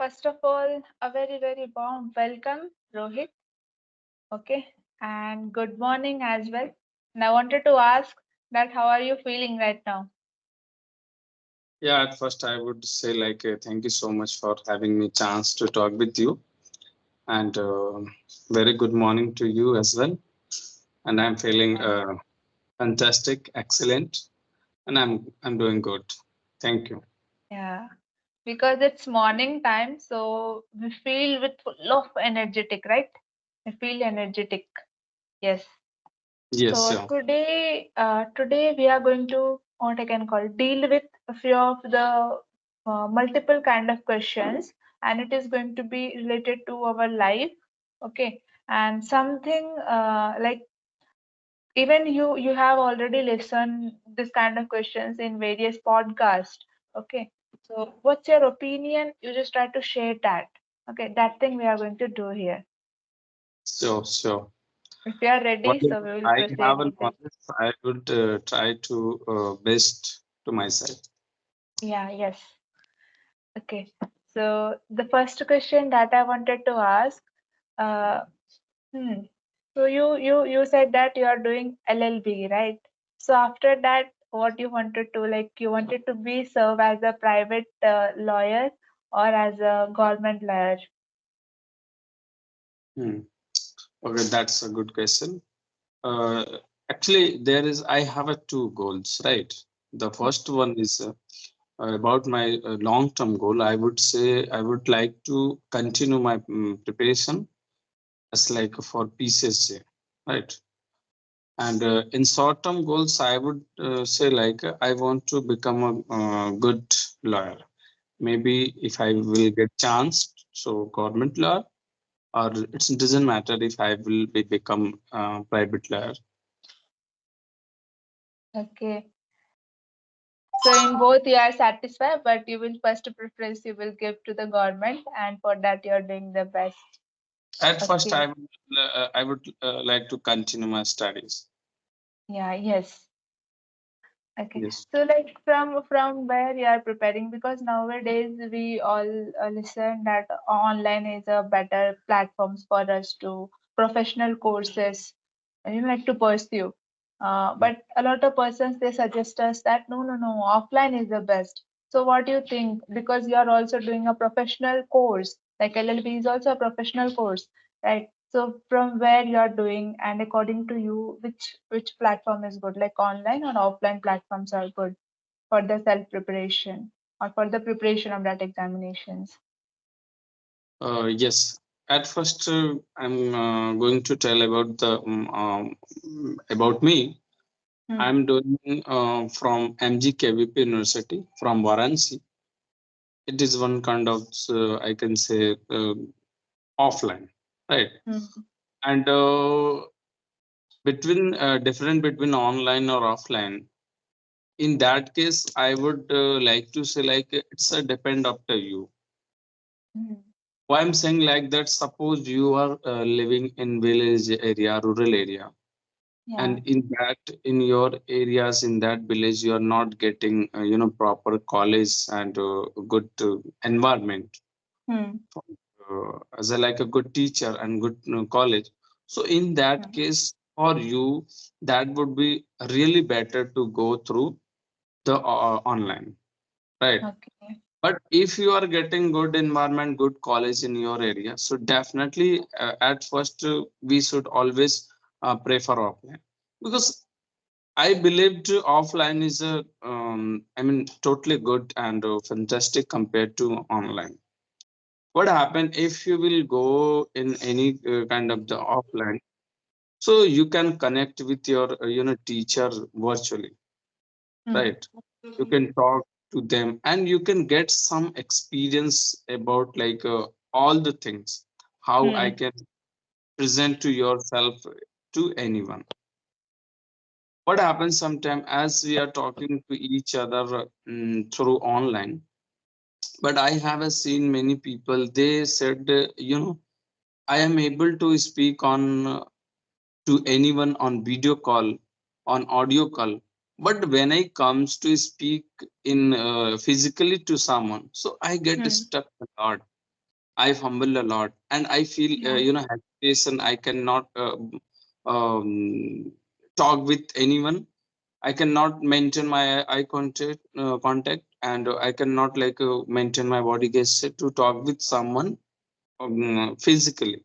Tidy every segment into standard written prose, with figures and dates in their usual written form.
First of all, a very, very warm welcome, Rohit. Okay, and good morning as well. And I wanted to ask that how are you feeling right now? Yeah, at first I would say thank you so much for having me chance to talk with you, and very good morning to you as well. And I'm feeling Yeah. fantastic, excellent, and I'm doing good. Thank you. Yeah, because it's morning time, so we feel with full of energetic, right? I feel energetic. Yes. Yes, So sir. today we are going to what I can call deal with a few of the multiple kind of questions, and it is going to be related to our life. Okay, and something like even you have already listened this kind of questions in various podcasts. Okay, so what's your opinion? You just try to share that. Okay, that thing we are going to do here. So If you are ready, whatever so we will I proceed have a with it. knowledge, I would try to best to myself. Yeah, yes. Okay. So the first question that I wanted to ask, uh, hmm. So you said that you are doing LLB, right? So after that, what you wanted to like, you wanted to be serve as a private lawyer or as a government lawyer? Hmm. Okay, that's a good question. Uh, Actually, I have a two goals, right? The first one is about my long-term goal. I would say I would like to continue my preparation as like for PCSJ, right? And in short-term goals, I would say I want to become a good lawyer. Maybe if I will get chance, so government lawyer, or it doesn't matter if I will become private lawyer. Okay. So in both you are satisfied, but you will first preference you will give to the government, and for that you are doing the best. At first, Okay. I would like to continue my studies. Yeah. Yes. Okay, Yes. so like from where you are preparing, because nowadays we all listen that online is a better platforms for us to professional courses, like to pursue. But a lot of persons they suggest us that no, offline is the best. So what do you think? Because you are also doing a professional course, like LLB is also a professional course, right? So from where you are doing, and according to you, which platform is good, like online or offline platforms are good for the self preparation or for the preparation of that examinations? Yes. At first, I'm going to tell about the about me. Hmm. I'm doing from MGKVP University from Varanasi. It is one kind of I can say offline, right? Hmm. And between different between online or offline. In that case, I would like to say it's a depend after you. Hmm. Why I'm saying like that, suppose you are living in village area, rural area, Yeah. and in your areas in that village you are not getting proper college and good environment Hmm. as like a good teacher and good college. So in that Hmm. case, for you, that would be really better to go through the online, right? Okay. But if you are getting good environment, good college in your area, so definitely at first we should always prefer offline, because I believed offline is I mean, totally good and fantastic compared to online. What happen if you will go in any kind of the offline? So you can connect with your teacher virtually, Hmm. right? You can talk to them and you can get some experience about all the things, how I Hmm. can present to yourself to anyone. What happens sometimes as we are talking to each other through online, but I have seen many people, they said I am able to speak on to anyone on video call, on audio call, but when I comes to speak in physically to someone, so I get Hmm. stuck a lot. I fumble a lot, and I feel Yeah. hesitation. I cannot um, talk with anyone. I cannot maintain my eye contact, and I cannot maintain my body gesture to talk with someone physically.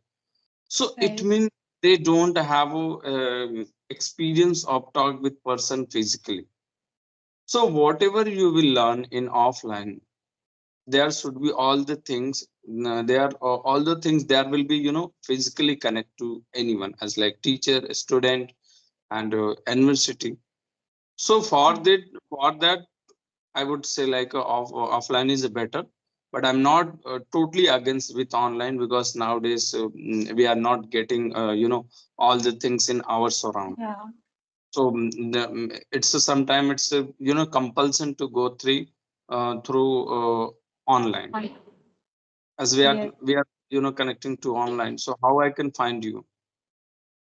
So it Right. means they don't have a experience of talk with person physically. So whatever you will learn in offline, there should be all the things. There all the things there will be physically connect to anyone as like teacher, student, and university. So for that I would say offline is better, but I'm not totally against with online because nowadays we are not getting all the things in our surround. Yeah. So it's sometime it's a compulsion to go through online, I- as Yes. we are connecting to online. So how I can find you?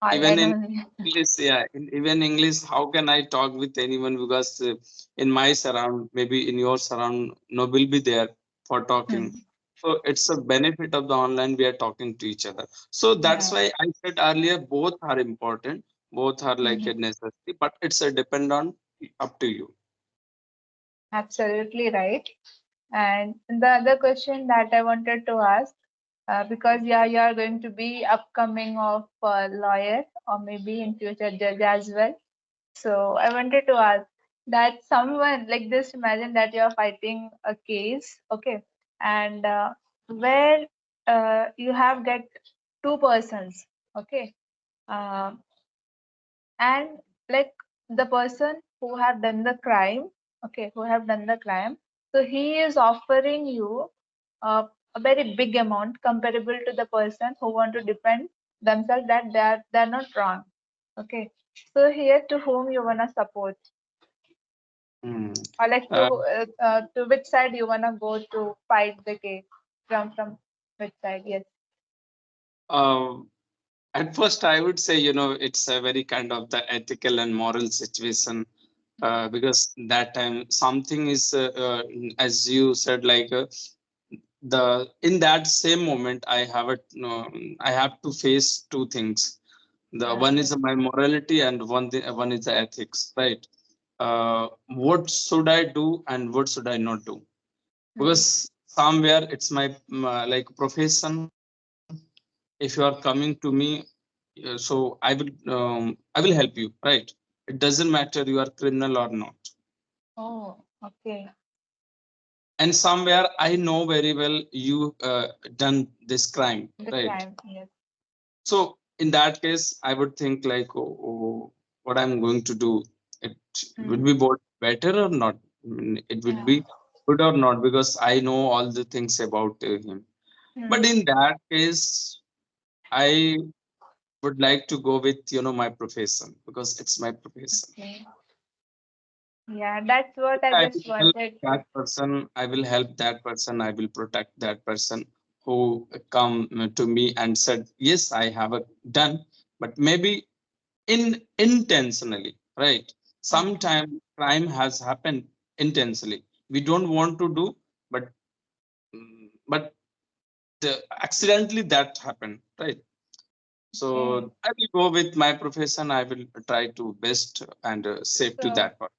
I Even in don't. English, yeah, even English, how can I talk with anyone? Because in my surround, maybe in your surround, no will be there for talking. Hmm. So it's a benefit of the online. We are talking to each other. So that's Yeah. why I said earlier, both are important, both are like a Mhm. necessity, but it's a depend on up to you. Absolutely right. And the other question that I wanted to ask, because yeah, you are going to be upcoming of lawyer or maybe in future judge as well. So I wanted to ask that someone like this, imagine that you are fighting a case, okay, and where you have get two persons, okay, uh, and like the person who have done the crime, okay, who have done the crime, so he is offering you uh, a very big amount comparable to the person who want to defend themselves that they're not wrong, okay. So here to whom you wanna support, Hmm. or like Uh, to which side you wanna go to fight the case, from which side? Yes. uh, at first, I would say, it's a very kind of the ethical and moral situation, because that time something is, as you said, the in that same moment, I have to face two things. The Yeah. one Yes. is my morality, and one is the ethics, right? What should I do and what should I not do? Hmm. Because somewhere it's my profession. If you are coming to me, so I will help you, right? It doesn't matter you are criminal or not. Oh, okay. And somewhere I know very well you done this crime, The right? crime. Yes. So in that case I would think what I'm going to do, it would Hmm. be both better or not. It would Yeah. be good or not because I know all the things about him. But Hmm. in that case I would like to go with my profession because it's my profession. Okay. Yeah, that's what I I just will help wanted to. that person. I will help that person. I will protect that person who come to me and said yes I have done, but maybe intentionally, right? Okay. Sometime crime has happened intentionally, we don't want to do, but but accidentally that happened, right? So Okay. I will go with my profession. I will try to best and safe to So that part.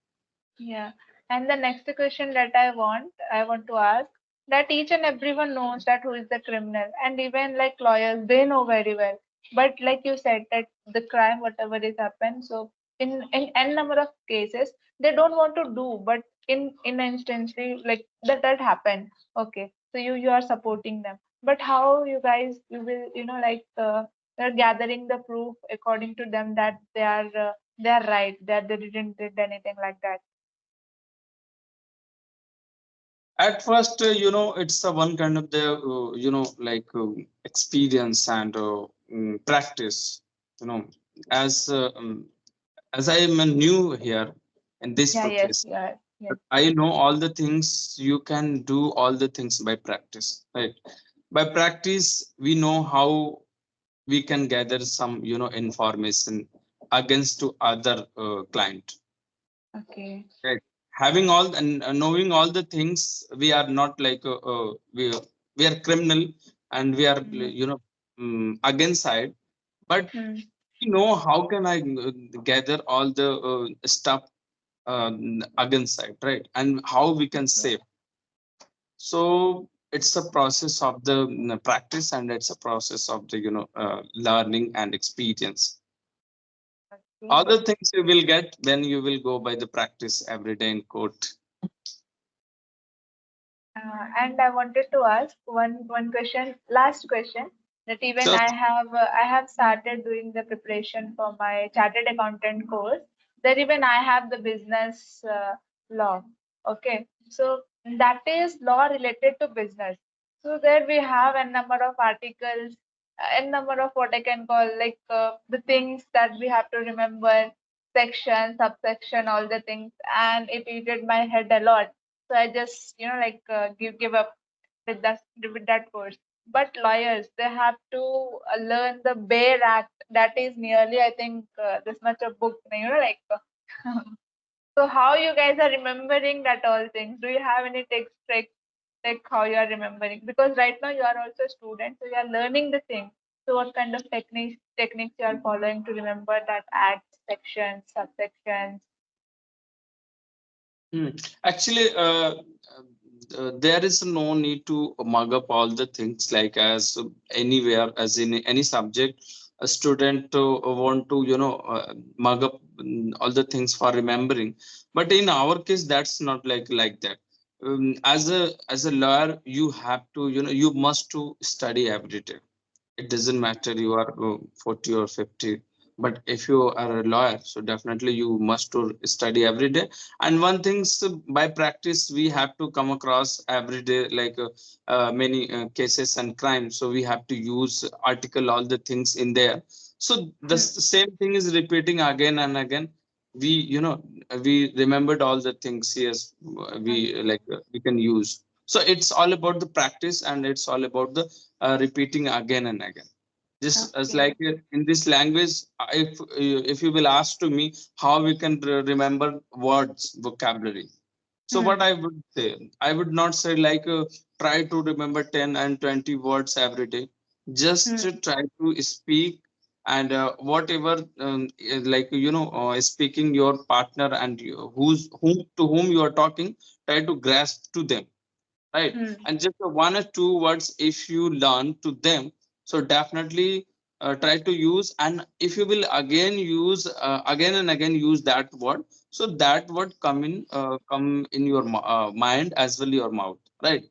yeah. And the next question that I want to ask, that each and everyone knows that who is the criminal, and even like lawyers, they know very well. But like you said, that the crime, whatever is happened, so in n number of cases, they don't want to do, but in instantly like that happened. Okay, so you are supporting them, but how you guys you will they're gathering the proof according to them that they are right, that they didn't did anything like that. At first it's one kind of the experience and practice, you know as as I am new here in this Yeah, yes, profession. yeah, But yes. I know all the things. You can do all the things by practice, right? By practice we know how we can gather some information against to other client, Okay. right? Having all and knowing all the things, we are not we are criminal, and we are Mm. against side, but Mm. you know how can I gather all the stuff against side, right? And how we can Okay. save. So it's a process of the practice, and it's a process of the learning and experience. Okay. Other things you will get when you will go by the practice every day in court. And I wanted to ask one question, last question. That even So I have started doing the preparation for my chartered accountant course. There even I have the business law. Okay, so that is law related to business. So there we have a number of articles, a number of what I can call like the things that we have to remember, section, subsection, all the things, and it eated my head a lot, so I just like give up with that course. But lawyers, they have to learn the Bare Act. That is nearly, I think, this much a book. Like. So how you guys are remembering that all things? Do you have any text tricks like how you are remembering? Because right now you are also a student, so you are learning the thing. So what kind of techniques you are following to remember that act sections, subsections? Hmm. Actually, there is no need to mug up all the things like as anywhere, as in any subject. A student want to, mug up all the things for remembering. But in our case, that's not like that. As a lawyer, you have to, you must to study every day. It doesn't matter you are 40 or 50, but if you are a lawyer, so definitely you must to study every day. And one thing, by practice we have to come across every day like many cases and crimes, so we have to use article all the things in there. So the Hmm. same thing is repeating again and again. We we remembered all the things. Yes, we Okay. we can use. So it's all about the practice, and it's all about the repeating again and again. Just as Okay. like in this language, if you will ask to me how we can remember words vocabulary, so what Hmm. I would say, I would not say like try to remember 10 and 20 words every day. Just Hmm. try to speak, and whatever speaking your partner and whom to whom you are talking, try to grasp to them, right? Hmm. And just one or two words if you learn to them, so definitely try to use. And if you will again use again and again use that word, so that word come in your mind as well your mouth, right?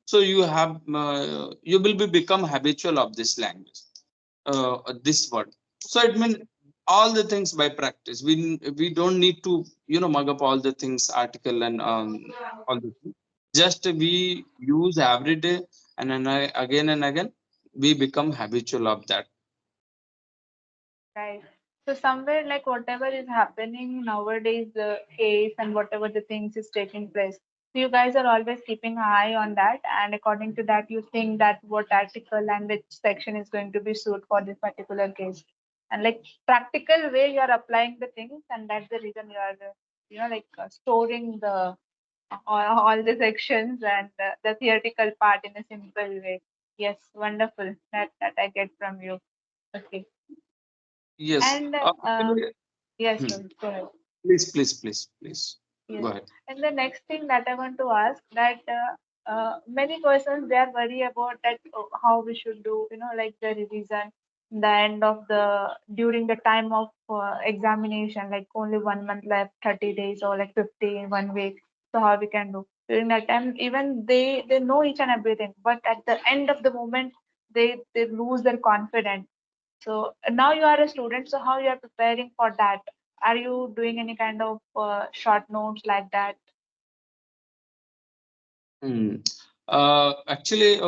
So you will be become habitual of this language, this word. So it means all the things by practice. We don't need to mug up all the things article and all the things. Just we use every day, and then again and again we become habitual of that. Right. So somewhere like whatever is happening nowadays, the case and whatever the things is taking place. So you guys are always keeping an eye on that, and according to that, you think that what article and which section is going to be suit for this particular case, and like practical way you are applying the things, and that's the reason you are, storing the all the sections and the theoretical part in a simple way. Yes, wonderful. That I get from you. Okay. Yes. And Actually, yes, hmm. Rohit, go ahead. Please go Yes. ahead. And the next thing that I want to ask that many persons they are worried about that how we should do, like the revision, the end of the during the time of examination, like only 1 month left, 30 days or like 50 in 1 week. So how we can do during that time? Even they know each and everything, but at the end of the moment they lose their confidence. So now you are a student, so how you are preparing for that? Are you doing any kind of short notes like that? Hmm. Actually,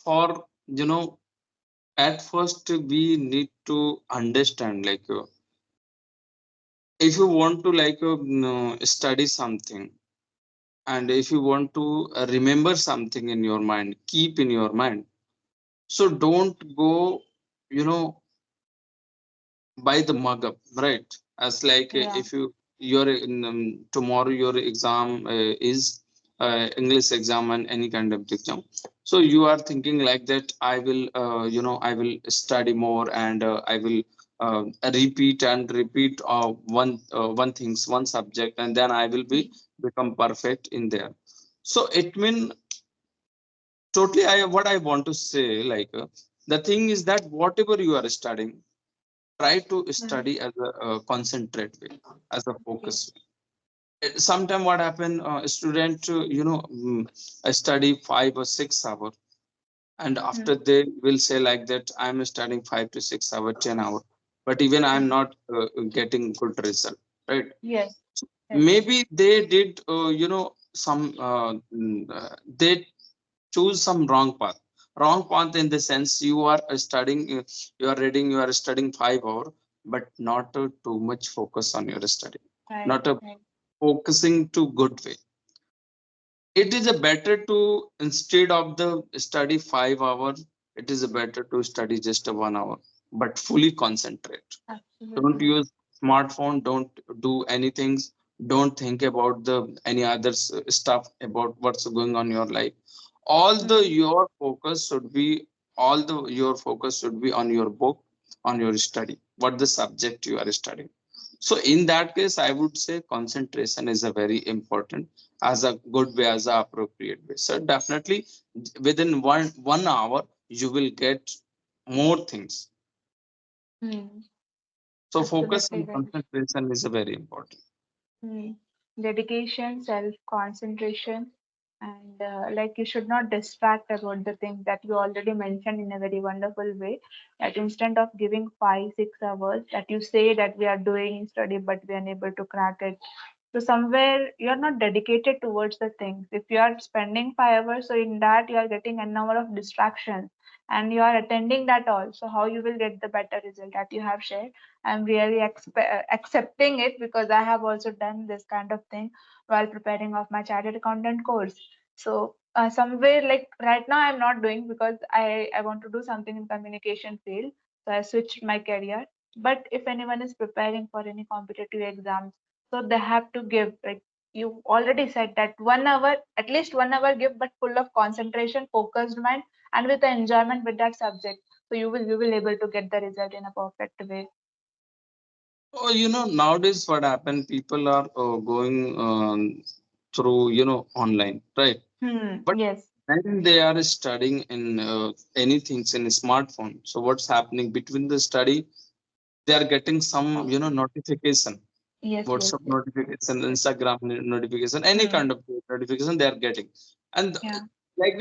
for at first we need to understand like if you want to study something, and if you want to remember something in your mind, keep in your mind, so don't go you know by the mug up, right? As like Yeah. if you're in tomorrow your exam is English exam and any kind of exam, So you are thinking like that, I will I will study more, and I will uh, repeat and repeat one things, one subject, and then I will be become perfect in there. So it mean totally, I what I want to say, like the thing is that whatever you are studying, try to Mm. study as a concentrate way, as a Okay. focus way. Sometime what happen, student study 5 or 6 hours, and Mm. after they will say like that, I'm studying 5 to 6 hours, 10 hours, but even I'm Mm. not getting good result, right? Yes. Yes. Maybe they did some they choose some wrong path, in the sense you are studying, you are reading, you are studying 5 hours, but not too much focus on your study, Right. not a Right. focusing to good way. It is a better to, instead of the study 5 hours, it is a better to study just a 1 hour, but fully concentrate. Don't Absolutely. use smartphone, don't do anything, don't think about the any other stuff about what's going on in your life. All the Mm. your focus should be, all the your focus should be on your book, on your study, what the subject you are studying. So in that case, I would say concentration is a very important, as a good way, as a appropriate way. So definitely within one hour you will get more things. Mm. So focus Absolutely and right. concentration is a very important. Mm. Dedication, self concentration, and like you should not distract about the things that you already mentioned in a very wonderful way. That instead of giving 5 6 hours, that you say that we are doing study, but we are unable to crack it. So somewhere you're not dedicated towards the things. If you are spending 5 hours, so in that you are getting a number of distractions and you are attending that all. So how you will get the better result that you have shared? I'm really accepting it because I have also done this kind of thing while preparing of my chartered accountant course. So somewhere like right now I'm not doing because I want to do something in communication field. So I switched my career. But if anyone is preparing for any competitive exams, so they have to give, like you already said, that 1 hour, at least 1 hour give, but full of concentration, focused mind, and with the enjoyment with that subject. So you will able to get the result in a perfect way. Oh, nowadays what happened, people are going through online, right? Hmm. But Yes. when they are studying in anything in a smartphone, so what's happening between the study, they are getting some notification, Yes. Yes. WhatsApp Yes. notification, Instagram notification, any Hmm. kind of notification they are getting. And Yeah. like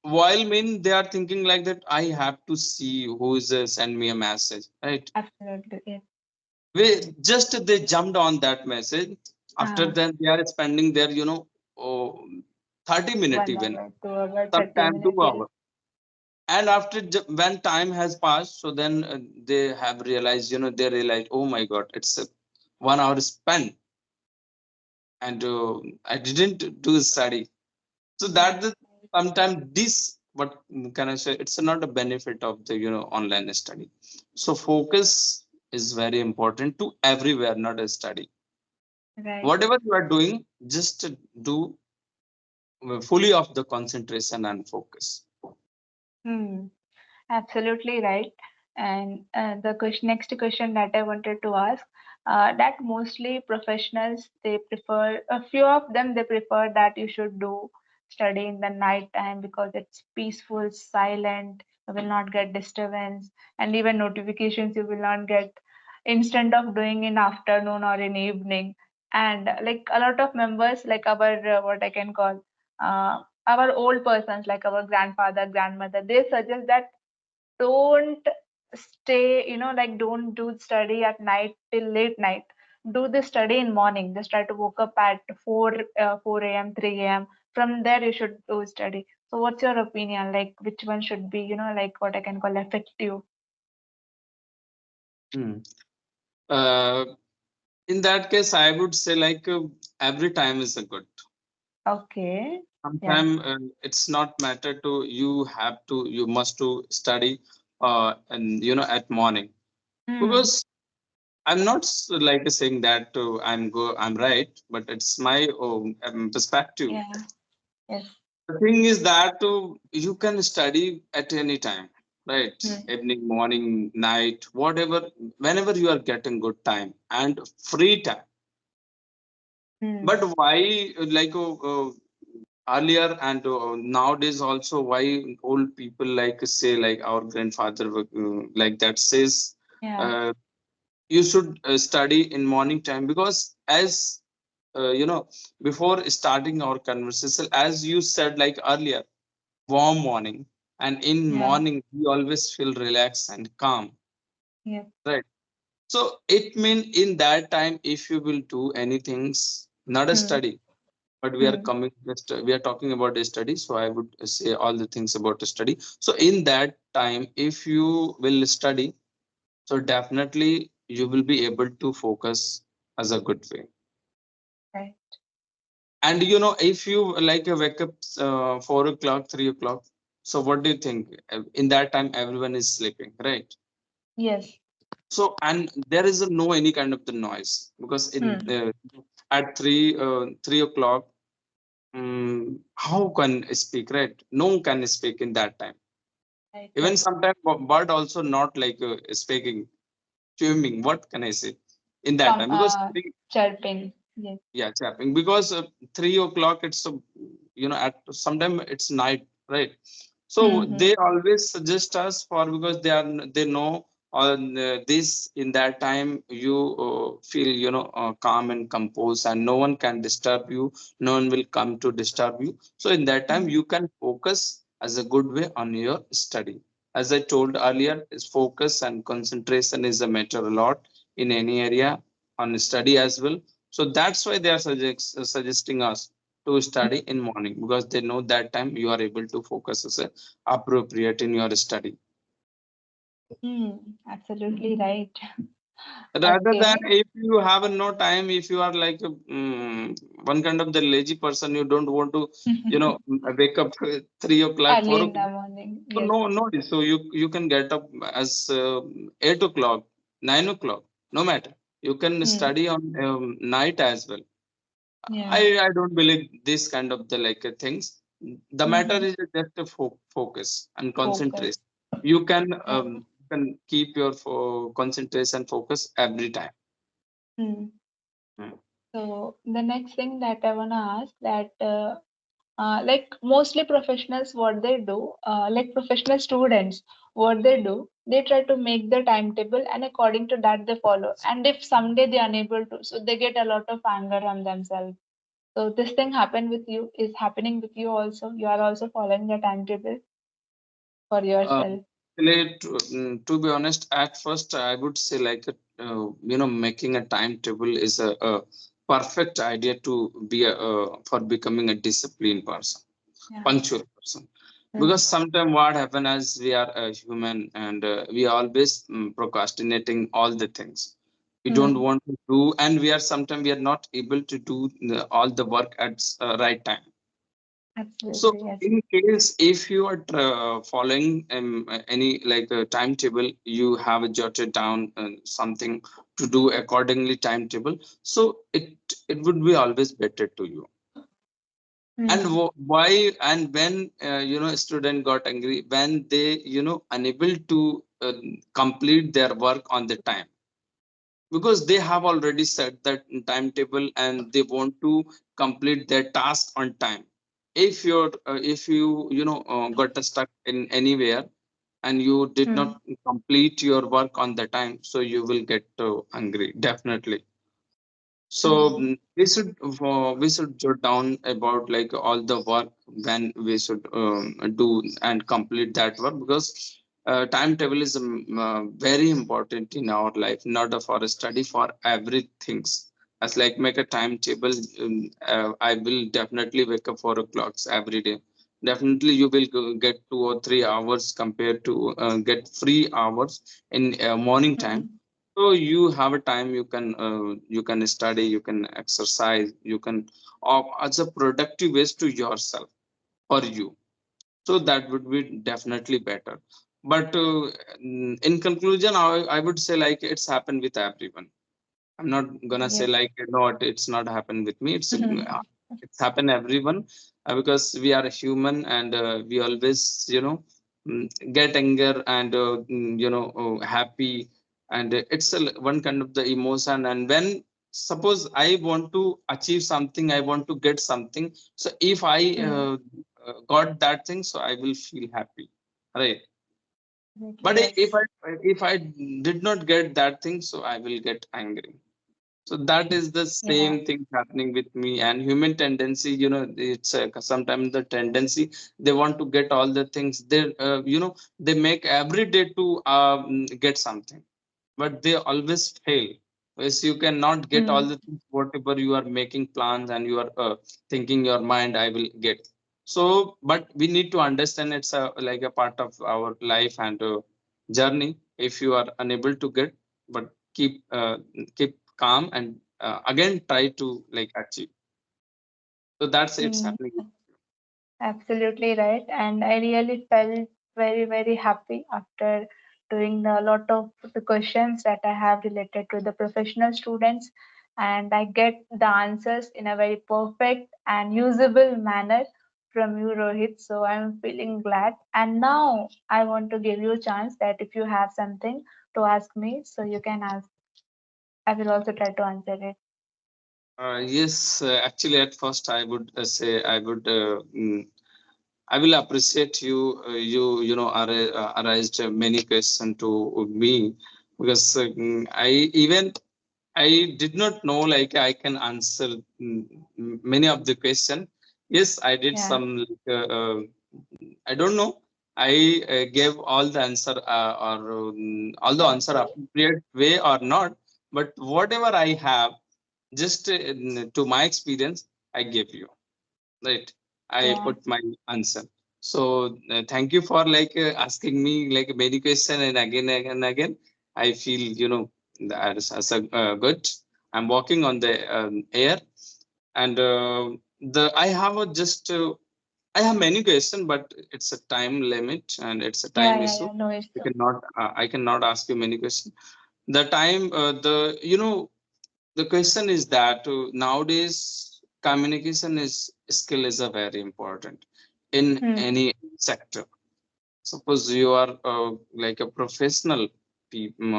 while mean they are thinking like that, I have to see who is send me a message, right? Absolutely. Yes. We just they jumped on that message. After Ah. then they are spending their oh, 30 minutes, one even hour, 2 hour, 30 sometime minutes. Yes. 2 hours. And after when time has passed, so then they have realized, they realize, oh my god, it's 1 hour spent, and I didn't do study. So that Right. the sometimes this, what can I say, it's not a benefit of the online study. So focus is very important to everywhere, not a study. Right. Whatever you are doing, just do fully of the concentration and focus. Hmm. Absolutely right. And the next question that I wanted to ask, that mostly professionals, they prefer, a few of them they prefer that you should do study in the night time because it's peaceful, silent, you will not get disturbance, and even notifications you will not get instead of doing in afternoon or in evening. And like a lot of members, like our what I can call our old persons, like our grandfather, grandmother, they suggest that don't stay, like don't do study at night till late night. Do the study in morning. Just try to woke up at 4 a.m., 3 a.m. From there you should do study. So what's your opinion? Like which one should be, like what I can call effective? Hmm. Uh, in that case, I would say like every time is a good. Okay. Yeah. Sometimes it's not matter to you have to, you must to study and at morning, Hmm. because I'm not like saying that I'm right, but it's my own perspective. Yeah. Yes. The thing is that you can study at any time, right? Hmm. Evening, morning, night, whatever, whenever you are getting good time and free time. Hmm. But why, earlier and nowadays also, why old people like say, like our grandfather, like that says, Yeah. uh, you should study in morning time because as before starting our conversation, as you said like earlier, warm morning, and in Yeah. morning we always feel relaxed and calm, Yeah. right? So it mean in that time if you will do anything, not a Hmm. study, but we are Hmm. coming just we are talking about a study, so I would say all the things about a study. So in that time if you will study, so definitely you will be able to focus as a good way. Right. And if you like wake up 4 o'clock, 3 o'clock, so what do you think? In that time everyone is sleeping, right? Yes. So and there is no any kind of the noise because in Hmm. at 3 o'clock, how can speak, right? No one can speak in that time. Right. Even Right. sometimes bird also not like speaking, swimming. What can I say in that Come. time? Because Chirping. Yes. yeah, chapping because 3 o'clock it's at sometime it's night, right? Hmm. So Hmm. they always suggest us for because they know on this in that time you feel calm and composed and no one can disturb you, no one will come to disturb you. So in that time Hmm. you can focus as a good way on your study. As I told earlier, is focus and concentration is a matter a lot in any area on study as well. So that's why they are suggesting us to study in morning because they know that time you are able to focus as a appropriate in your study. Hmm. Absolutely right. Rather than Okay. if you have no time, if you are like one kind of the lazy person, you don't want to, wake up 3 o'clock, Early four in the o'clock. morning. So Yes. no, no. So you can get up as 8 o'clock, 9 o'clock, no matter. You can Hmm. study on night as well. Yeah. I don't believe this kind of the like things. The matter Hmm. is just a focus and Focus. concentration. You Yeah. can keep your concentration focus every time. Hmm. Mm. So the next thing that I wanna ask that like mostly professionals what they do like professional students what they try to make the timetable and according to that they follow, and if someday they are unable to, so they get a lot of anger on themselves. So this thing happen with you, is happening with you also, you are also following the timetable for Uh, yourself. to be honest, at first I would say like making a timetable is a perfect idea to be for becoming a disciplined person, Yeah. punctual person. Hmm. Because sometimes what happen as we are a human and we are always procrastinating all the things we don't Hmm. want to do, and we are sometimes we are not able to do all the work at right time. So Absolutely, yes. in case if you are following any like a timetable, you have jotted down something to do accordingly timetable. So it would be always better to you. And Hmm. why and when a student got angry when they unable to complete their work on the time because they have already set that timetable and they want to complete their task on time. If you got stuck in anywhere and you did Hmm. not complete your work on the time, so you will get angry definitely. So Hmm. we should jot down about like all the work when we should do and complete that work because timetable is very important in our life, not for a study, for everything. As like make a timetable, I will definitely wake up 4 o'clock every day. Definitely you will get 2 or 3 hours compared to get 3 hours in morning time. Hmm. So you have a time you can study, you can exercise, you can as a productive ways to yourself for you. So that would be definitely better. But in conclusion, I would say like it's happened with everyone. I'm not gonna say Yes. like no, it's not happened with me. It's it's happen everyone, because we are a human, and we always, get anger and happy, and it's one kind of the emotion. And when suppose I want to achieve something, I want to get something, so if I Hmm. got that thing, so I will feel happy, right? Absolutely, But if yes. I did not get that thing, so I will get angry. So that is the Yeah. same thing happening with me. And human tendency, it's sometimes the tendency, they want to get all the things. They make every day to get something, but they always fail. Yes, you cannot get all Hmm. the things whatever you are making plans and you are thinking your mind I will get. So, but we need to understand it's like a part of our life and journey. If you are unable to get, but keep calm and again try to like achieve. So that's it's Hmm. happening. Absolutely right. And I really felt very, very happy after doing a lot of the questions that I have related to the professional students. And I get the answers in a very perfect and usable manner from you, Rohit. So I'm feeling glad. And now I want to give you a chance that if you have something to ask me, so you can ask. I will also try to answer it. Yes, actually, at first I would say I would. I will appreciate you. Arised many questions to me, because I even I did not know like I can answer many of the question. Yes, I did Yeah. some. I don't know. I gave all the answer, or all the answer appropriate way or not. But whatever I have, just to my experience, I gave you, right? I Yeah. put my answer. So thank you for like asking me like many question, and again and again. I feel as a good. I'm walking on the air, and the I have a just I have many questions, but it's a time limit and it's a Yeah, time yeah, issue. yeah. No You issue. cannot I cannot ask you many questions. The time the the question is that nowadays communication is skill is a very important in Hmm. any sector. Suppose you are like a professional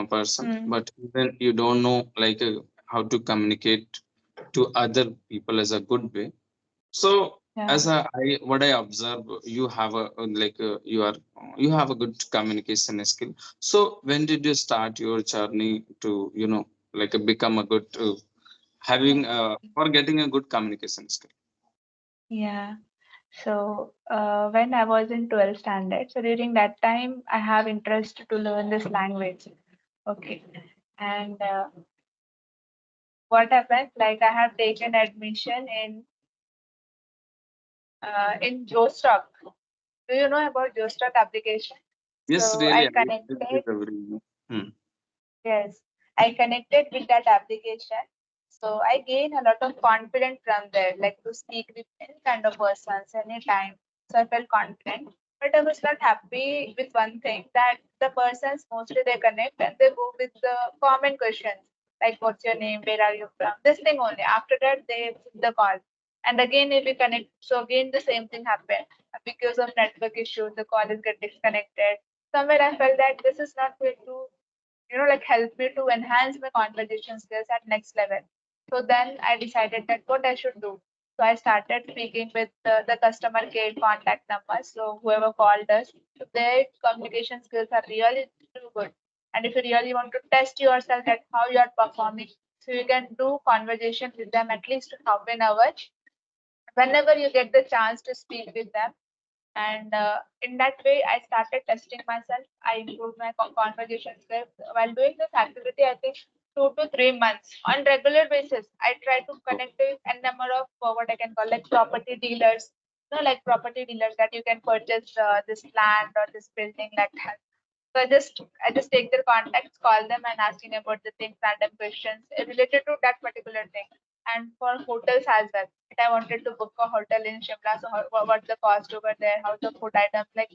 person, Hmm. but even you don't know like how to communicate to other people as a good way. So Yeah. what I observe, you have you have a good communication skill. So when did you start your journey to like become a good having or getting a good communication skill? Yeah. So when I was in 12th standard, so during that time, I have interest to learn this language. Okay. And what happened? Like I have taken admission in Jostock. Do you know about Jostock application? Yes, So really, I I connected. did every. Hmm. Yes, I connected with that application. So I gain a lot of confidence from there, like to speak with any kind of persons anytime. So I felt confident. But I was not happy with one thing that the persons mostly they connect and they go with the common questions like what's your name, where are you from? This thing only. After that they put the call. And again if we connect, so again the same thing happened. Because of network issue, the call is get disconnected. Somewhere I felt that this is not going to like help me to enhance my conversation skills at next level. So then I decided that what I should do. So I started speaking with the customer care contact numbers. So whoever called us, so their communication skills are really too good. And if you really want to test yourself at how you are performing, so you can do conversation with them at least half an hour whenever you get the chance to speak with them. And in that way I started testing myself. I improved my conversation skills while doing this activity. I think 2 to 3 months on regular basis I try to connect with a number of what I can call like property dealers, like property dealers that you can purchase this land or this building like that. So I just take their contacts, call them, and asking about the things, random questions related to that particular thing. And for hotels as well, if I wanted to book a hotel in Shimla, so what's the cost over there? How the food items, like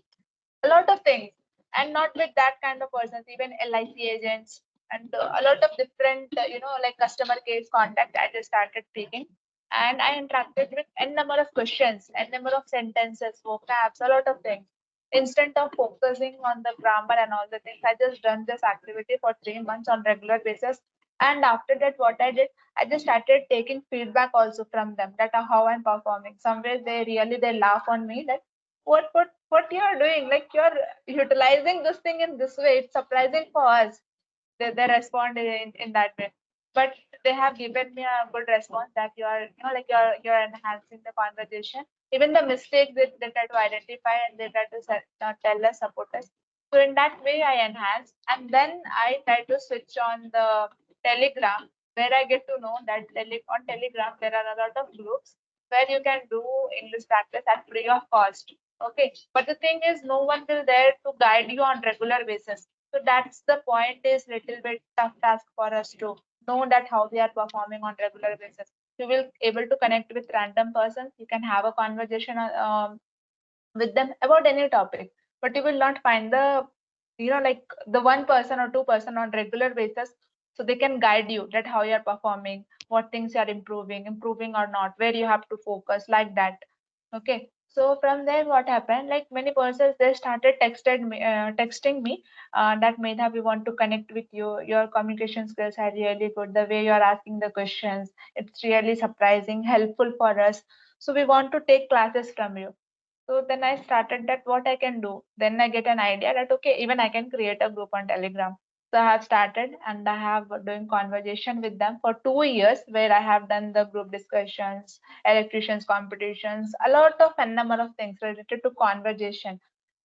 a lot of things. And not with that kind of persons, even LIC agents and a lot of different, like customer case contact. I just started speaking. and I interacted with n number of questions, n number of sentences, vocabs, a lot of things. Instead of focusing on the grammar and all the things, I just done this activity for 3 months on regular basis. And after that, what I did, I just started taking feedback also from them that how I'm performing. Somewhere they laugh on me that what you are doing, like you're utilizing this thing in this way. It's surprising for us. They respond in that way, but they have given me a good response that you are, like you're enhancing the conversation. Even the mistakes they try to identify and they try to tell us, support us. So in that way I enhance, and then I try to switch on the Telegram, where I get to know that on Telegram there are a lot of groups where you can do English practice at free of cost. Okay, but the thing is no one will there to guide you on regular basis. So that's the point, is little bit tough task for us to know that how we are performing on regular basis. You will able to connect with random persons. You can have a conversation with them about any topic, but you will not find the, like the one person or two person on regular basis, so they can guide you that how you are performing, what things you are improving or not, where you have to focus, like that. Okay, so from there what happened, like many persons they started texting me that Medha, we want to connect with you, your communication skills are really good, the way you are asking the questions, it's really surprising, helpful for us, so we want to take classes from you. So then I started that what I can do. Then I get an idea that okay, even I can create a group on Telegram. So I have started and I have doing conversation with them for 2 years, where I have done the group discussions, electricians competitions, a lot of n number of things related to conversation.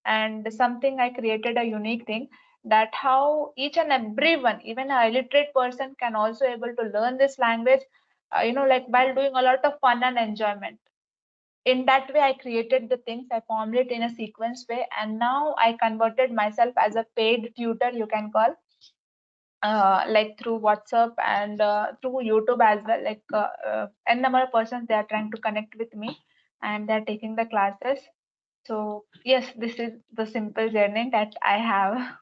And something I created a unique thing, that how each and everyone, even a illiterate person, can also able to learn this language, like while doing a lot of fun and enjoyment. In that way I created the things, I formed it in a sequence way, and now I converted myself as a paid tutor, you can call, like through WhatsApp and through YouTube as well, like n number of persons they are trying to connect with me and they're taking the classes. So yes, this is the simple journey that I have.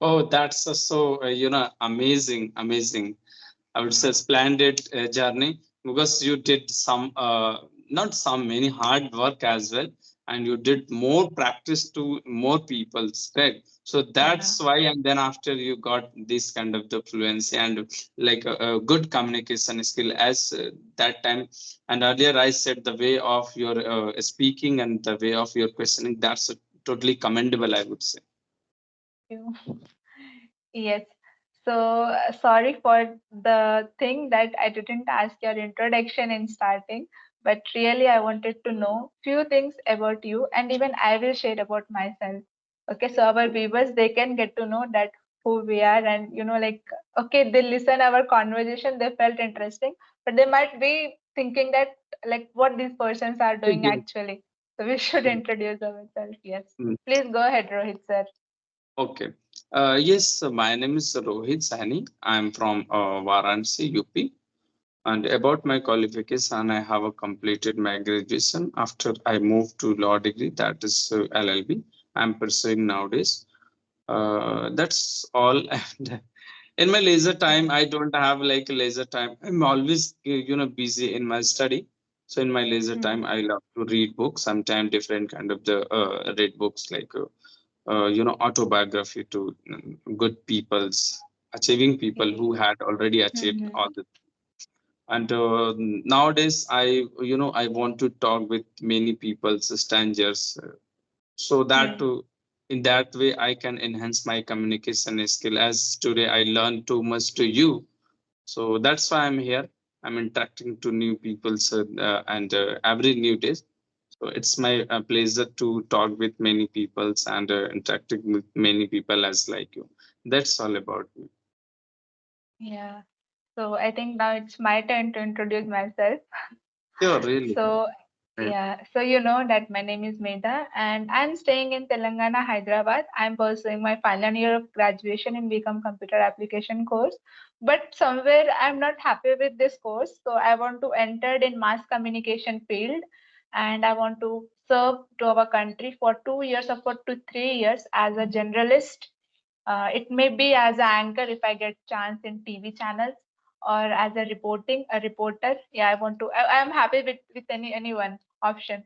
Oh, that's so amazing, amazing. I would say splendid journey, because you did some, not some, many hard work as well, and you did more practice to more people, right? So Yeah. that's why, and then after you got this kind of the fluency and like a good communication skill as that time. And earlier I said the way of your speaking and the way of your questioning, that's totally commendable, I would say. You. Yes. So sorry for the thing that I didn't ask your introduction in starting, but really I wanted to know few things about you, and even I will share about myself. Okay, so our viewers they can get to know that who we are, and like okay, they listen our conversation, they felt interesting, but they might be thinking that like what these persons are doing Yes. actually. So we should introduce ourselves. Yes. Mm. Please go ahead, Rohit sir. Okay. Yes, my name is Rohit Sahni. I'm from Varanasi, UP. And about my qualification, I have a completed my graduation. After I moved to law degree, that is LLB. I'm pursuing nowadays. That's all. And in my leisure time, I don't have like leisure time. I'm always busy in my study. So in my leisure time, I love to read books. Sometimes different kind of the read books like autobiography to good people's achieving people who had already achieved Mm-hmm. all the. And nowadays I want to talk with many people, strangers, so that in that way I can enhance my communication skill, as today I learned too much to you. So that's why I'm here. I'm interacting to new people, so, and every new day. So it's my pleasure to talk with many peoples and interacting with many people as like you. That's all about me. Yeah. So I think now it's my turn to introduce myself. Sure, really. So Right. yeah, so you know that my name is Medha and I'm staying in Telangana, Hyderabad. I'm pursuing my final year of graduation in Become Computer Application course. But somewhere I'm not happy with this course. So I want to enter in mass communication field, and I want to serve to our country for 2 years or for 2 3 years as a generalist. It may be as an anchor if I get chance in TV channels, or as a reporter. Yeah, I want to. I'm happy with anyone option.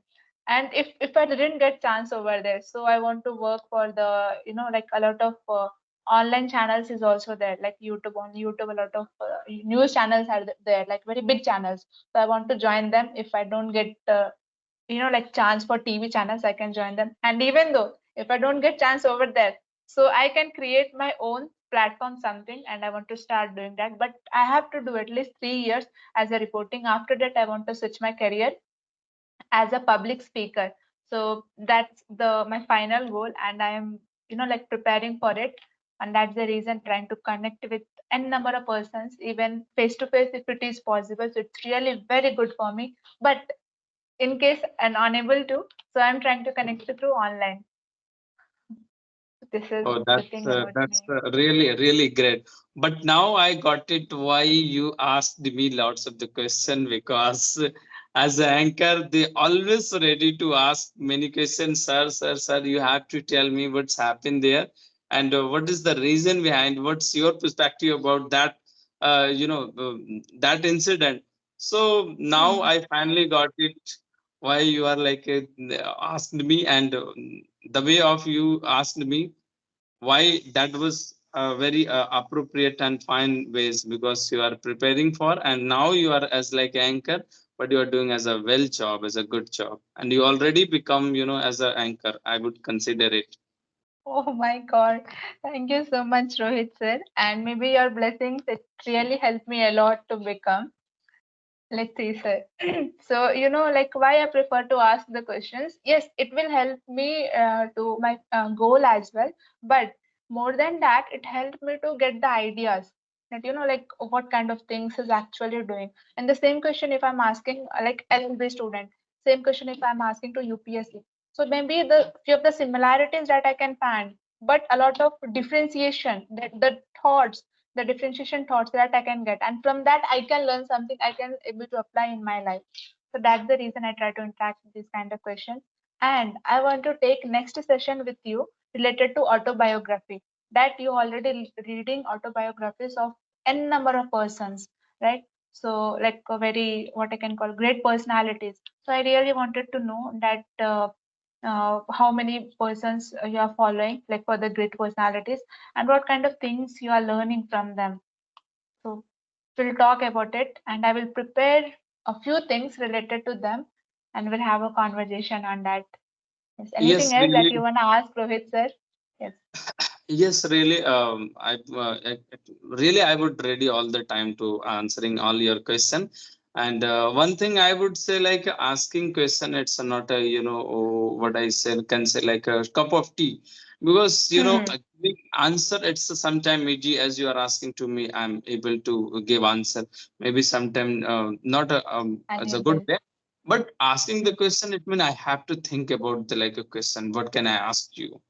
And if I didn't get chance over there, so I want to work for the, like a lot of online channels is also there, like YouTube. On YouTube, a lot of news channels are there, like very big channels. So I want to join them. If I don't get like chance for TV channels, I can join them. And even though if I don't get chance over there, so I can create my own platform something, and I want to start doing that. But I have to do at least 3 years as a reporting. After that, I want to switch my career as a public speaker. So that's the my final goal, and I am like preparing for it. And that's the reason trying to connect with n number of persons, even face to face if it is possible. So it's really very good for me. But in case I'm unable to, so I'm trying to connect it through online. This is Oh, the thing about that's me. really really great. But now I got it why you asked me lots of the question, because as an anchor they always ready to ask many questions. Sir, you have to tell me what's happened there, and what is the reason behind. What's your perspective about that? That incident. So now Hmm. I finally got it why you are like asked me, and the way of you asked me, why that was very appropriate and fine ways, because you are preparing for, and now you are as like anchor, but you are doing as a well job, as a good job, and you already become as a anchor, I would consider it. Oh my God. Thank you so much, Rohit sir. And maybe your blessings, it really helped me a lot to become. Let's see, sir. So, like why I prefer to ask the questions. Yes, it will help me to my goal as well. But more than that, it helped me to get the ideas that, like what kind of things is actually doing. And the same question, if I'm asking like LLB student, same question if I'm asking to UPSC. So maybe the few of the similarities that I can find, but a lot of differentiation, that the thoughts, the differentiation thoughts that I can get, and from that I can learn something I can able to apply in my life. So that's the reason I try to interact with these kind of questions. And I want to take next session with you related to autobiography, that you already reading autobiographies of n number of persons, right? So like a very what I can call great personalities. So I really wanted to know that how many persons you are following, like for the great personalities, and what kind of things you are learning from them. So we'll talk about it, and I will prepare a few things related to them, and we'll have a conversation on that. Yes. Anything Yes, else that really. you want to ask, Rohit sir? Yes. Yes, really. Really, I would ready all the time to answering all your question. And one thing I would say, like asking question, it's not a what I say can say like a cup of tea, because Hmm. giving answer, it's sometime easy as you are asking to me, I'm able to give answer. Maybe sometime not as a good Unable. way, but asking the Yes. question, it mean I have to think about the like a question. What can I ask you?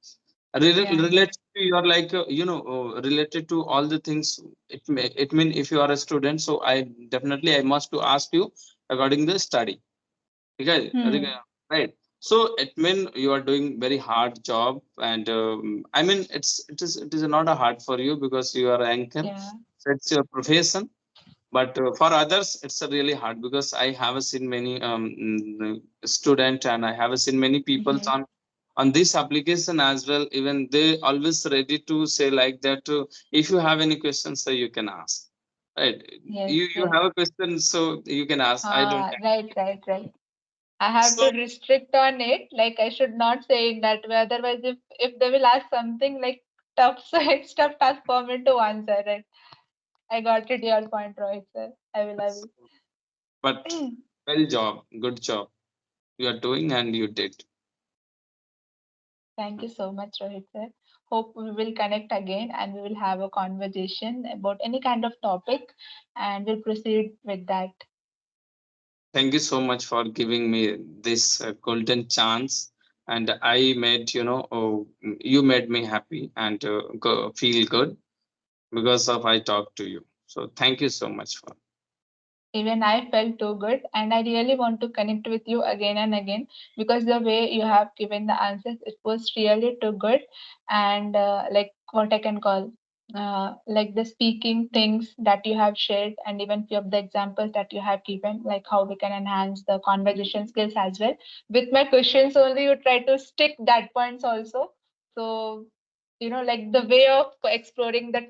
Yeah. Yeah. Related to your like related to all the things, it mean if you are a student, so I definitely I must to ask you regarding the study, okay, Hmm. right? So it mean you are doing very hard job, and I mean it is not a hard for you because you are anchor, Yeah. so it's your profession. But for others it's a really hard, because I have seen many student, and I have seen many people Hmm. on this application as well, even they always ready to say like that, if you have any questions, so you can ask, right? Yes. You Yes. have a question, so you can ask, I don't have. Right. Right. Right. I have to So restrict on it. Like I should not say it that way. Otherwise, if they will ask something like tough, so it's tough task for me to answer. Right. I got it. Your point, Rohit sir. I will. I will. but well job, good job you are doing, and you did. Thank you so much, Rohit sir. Hope we will connect again and we will have a conversation about any kind of topic, and we'll proceed with that. Thank you so much for giving me this golden chance, and I made you made me happy and feel good because of I talked to you. So thank you so much for. Even I felt too good, and I really want to connect with you again and again because the way you have given the answers, it was really too good, and like what I can call. like the speaking things that you have shared, and even few of the examples that you have given, like how we can enhance the conversation skills as well. With my questions only, you try to stick that points also. So, like the way of exploring the